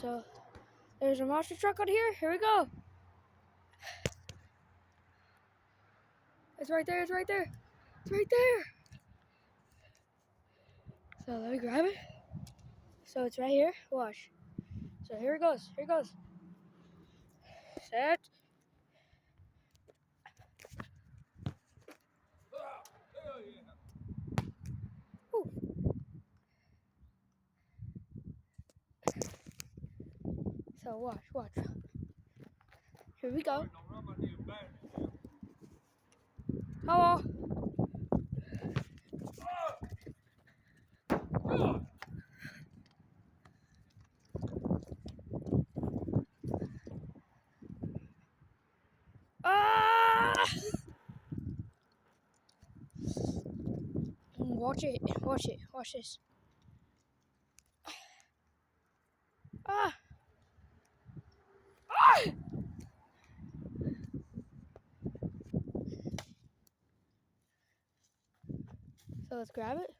So there's a monster truck out here. Here we go. It's right there. It's right there. It's right there. So let me grab it. So it's right here. Watch. So here it goes. Here it goes. Set. Ooh. So watch. Watch. Here we go. Hello. Ah! Watch it. Watch it. Watch this. Ah! Ah! So let's grab it.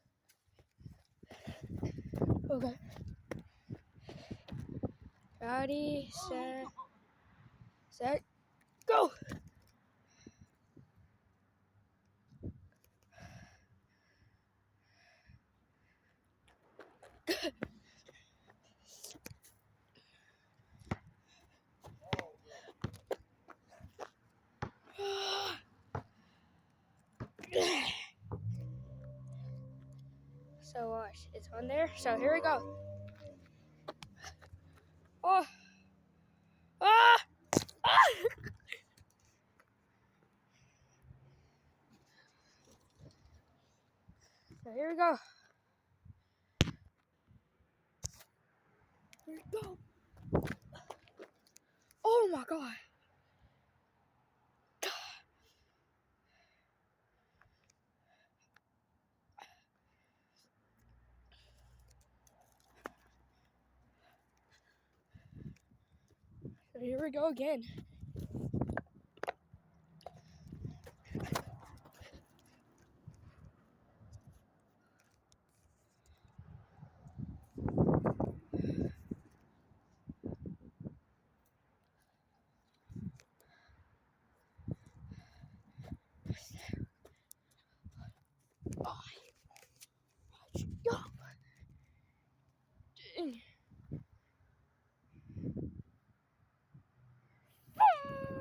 Okay. Ready, set, go! So watch, it's on there. So here we go. Oh! Ah! Ah! So here we go. Here we go. Oh my god. So here we go again. Oh.